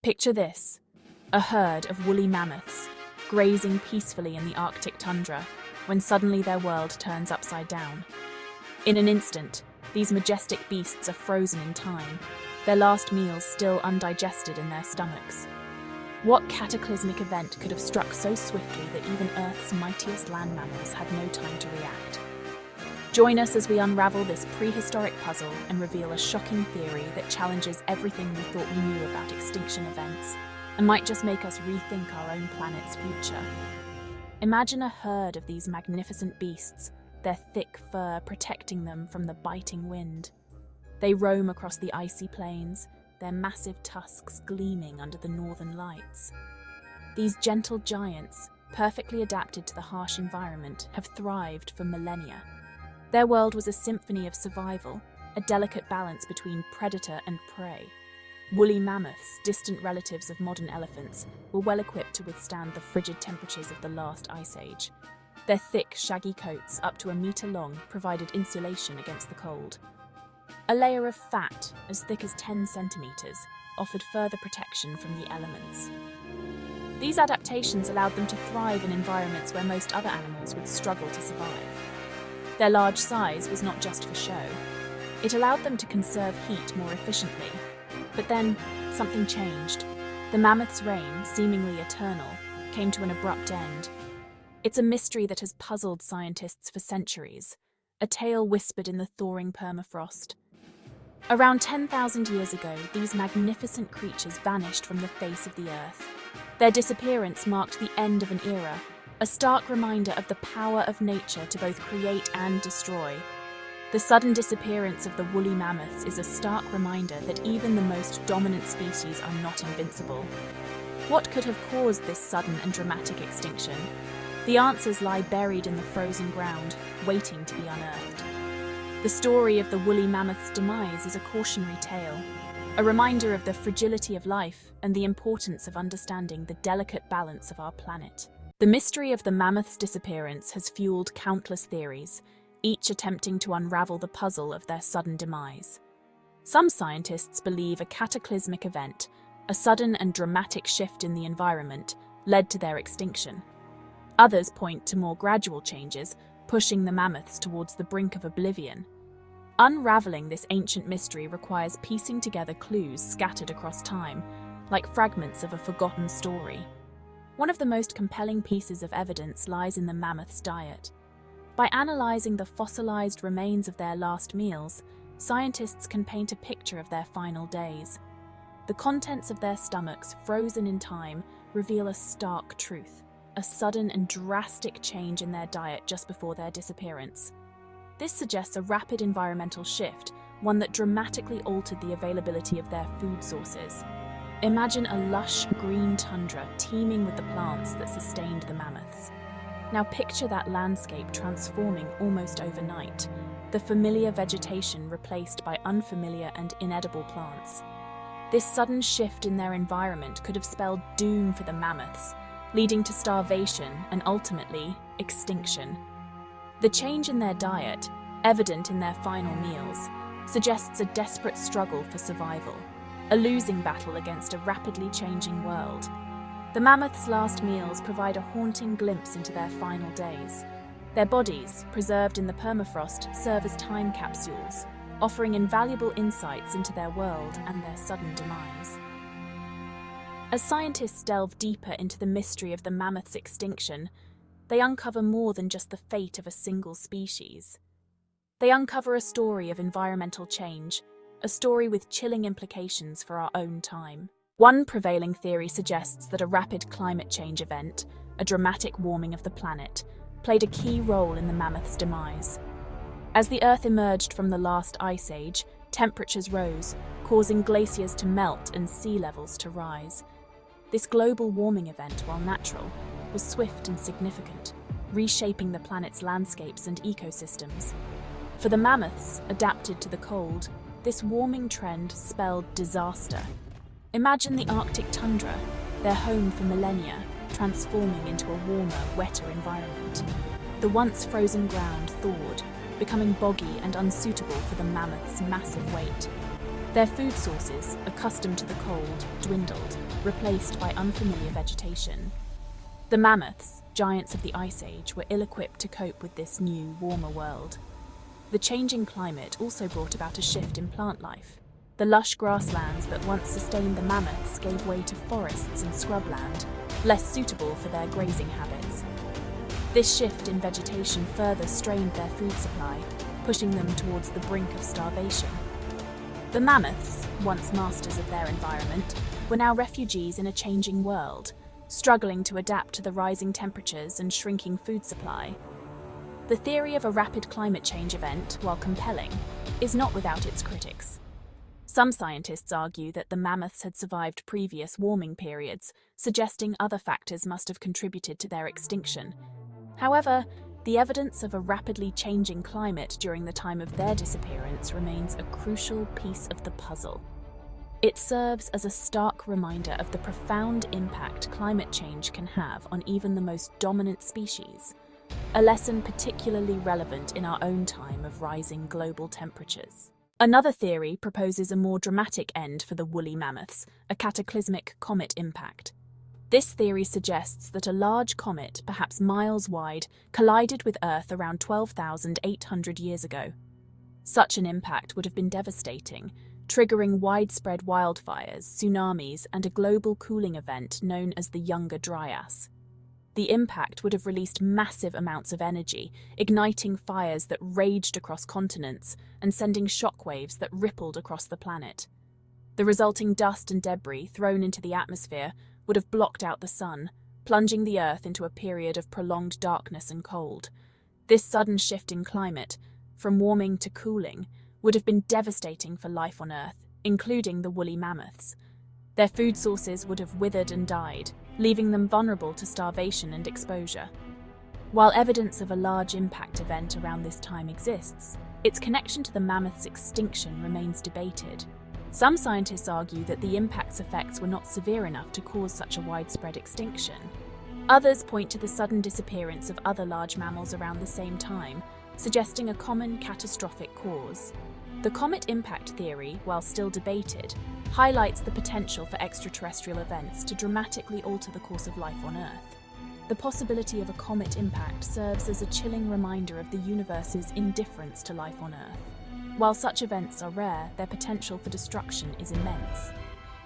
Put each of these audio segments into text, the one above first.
Picture this, a herd of woolly mammoths grazing peacefully in the Arctic tundra when suddenly their world turns upside down. In an instant, these majestic beasts are frozen in time, their last meals still undigested in their stomachs. What cataclysmic event could have struck so swiftly that even Earth's mightiest land mammals had no time to react? Join us as we unravel this prehistoric puzzle and reveal a shocking theory that challenges everything we thought we knew about extinction events and might just make us rethink our own planet's future. Imagine a herd of these magnificent beasts, their thick fur protecting them from the biting wind. They roam across the icy plains, their massive tusks gleaming under the northern lights. These gentle giants, perfectly adapted to the harsh environment, have thrived for millennia. Their world was a symphony of survival, a delicate balance between predator and prey. Woolly mammoths, distant relatives of modern elephants, were well equipped to withstand the frigid temperatures of the last ice age. Their thick, shaggy coats, up to a meter long, provided insulation against the cold. A layer of fat, as thick as 10 centimeters, offered further protection from the elements. These adaptations allowed them to thrive in environments where most other animals would struggle to survive. Their large size was not just for show. It allowed them to conserve heat more efficiently. But then, something changed. The mammoth's reign, seemingly eternal, came to an abrupt end. It's a mystery that has puzzled scientists for centuries, a tale whispered in the thawing permafrost. Around 10,000 years ago, these magnificent creatures vanished from the face of the Earth. Their disappearance marked the end of an era, a stark reminder of the power of nature to both create and destroy. The sudden disappearance of the woolly mammoths is a stark reminder that even the most dominant species are not invincible. What could have caused this sudden and dramatic extinction? The answers lie buried in the frozen ground, waiting to be unearthed. The story of the woolly mammoth's demise is a cautionary tale, a reminder of the fragility of life and the importance of understanding the delicate balance of our planet. The mystery of the mammoth's disappearance has fueled countless theories, each attempting to unravel the puzzle of their sudden demise. Some scientists believe a cataclysmic event, a sudden and dramatic shift in the environment, led to their extinction. Others point to more gradual changes, pushing the mammoths towards the brink of oblivion. Unraveling this ancient mystery requires piecing together clues scattered across time, like fragments of a forgotten story. One of the most compelling pieces of evidence lies in the mammoth's diet. By analyzing the fossilized remains of their last meals, scientists can paint a picture of their final days. The contents of their stomachs, frozen in time, reveal a stark truth, a sudden and drastic change in their diet just before their disappearance. This suggests a rapid environmental shift, one that dramatically altered the availability of their food sources. Imagine a lush green tundra teeming with the plants that sustained the mammoths. Now picture that landscape transforming almost overnight, the familiar vegetation replaced by unfamiliar and inedible plants. This sudden shift in their environment could have spelled doom for the mammoths, leading to starvation and ultimately extinction. The change in their diet, evident in their final meals, suggests a desperate struggle for survival, a losing battle against a rapidly changing world. The mammoths' last meals provide a haunting glimpse into their final days. Their bodies, preserved in the permafrost, serve as time capsules, offering invaluable insights into their world and their sudden demise. As scientists delve deeper into the mystery of the mammoth's extinction, they uncover more than just the fate of a single species. They uncover a story of environmental change, a story with chilling implications for our own time. One prevailing theory suggests that a rapid climate change event, a dramatic warming of the planet, played a key role in the mammoth's demise. As the Earth emerged from the last ice age, temperatures rose, causing glaciers to melt and sea levels to rise. This global warming event, while natural, was swift and significant, reshaping the planet's landscapes and ecosystems. For the mammoths, adapted to the cold, this warming trend spelled disaster. Imagine the Arctic tundra, their home for millennia, transforming into a warmer, wetter environment. The once frozen ground thawed, becoming boggy and unsuitable for the mammoth's massive weight. Their food sources, accustomed to the cold, dwindled, replaced by unfamiliar vegetation. The mammoths, giants of the Ice Age, were ill-equipped to cope with this new, warmer world. The changing climate also brought about a shift in plant life. The lush grasslands that once sustained the mammoths gave way to forests and scrubland, less suitable for their grazing habits. This shift in vegetation further strained their food supply, pushing them towards the brink of starvation. The mammoths, once masters of their environment, were now refugees in a changing world, struggling to adapt to the rising temperatures and shrinking food supply. The theory of a rapid climate change event, while compelling, is not without its critics. Some scientists argue that the mammoths had survived previous warming periods, suggesting other factors must have contributed to their extinction. However, the evidence of a rapidly changing climate during the time of their disappearance remains a crucial piece of the puzzle. It serves as a stark reminder of the profound impact climate change can have on even the most dominant species, a lesson particularly relevant in our own time of rising global temperatures. Another theory proposes a more dramatic end for the woolly mammoths, a cataclysmic comet impact. This theory suggests that a large comet, perhaps miles wide, collided with Earth around 12,800 years ago. Such an impact would have been devastating, triggering widespread wildfires, tsunamis, and a global cooling event known as the Younger Dryas. The impact would have released massive amounts of energy, igniting fires that raged across continents and sending shockwaves that rippled across the planet. The resulting dust and debris thrown into the atmosphere would have blocked out the sun, plunging the Earth into a period of prolonged darkness and cold. This sudden shift in climate, from warming to cooling, would have been devastating for life on Earth, including the woolly mammoths. Their food sources would have withered and died, leaving them vulnerable to starvation and exposure. While evidence of a large impact event around this time exists, its connection to the mammoth's extinction remains debated. Some scientists argue that the impact's effects were not severe enough to cause such a widespread extinction. Others point to the sudden disappearance of other large mammals around the same time, suggesting a common catastrophic cause. The comet impact theory, while still debated, highlights the potential for extraterrestrial events to dramatically alter the course of life on Earth. The possibility of a comet impact serves as a chilling reminder of the universe's indifference to life on Earth. While such events are rare, their potential for destruction is immense.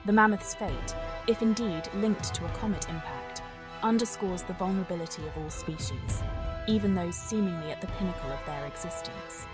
The mammoth's fate, if indeed linked to a comet impact, underscores the vulnerability of all species, even those seemingly at the pinnacle of their existence.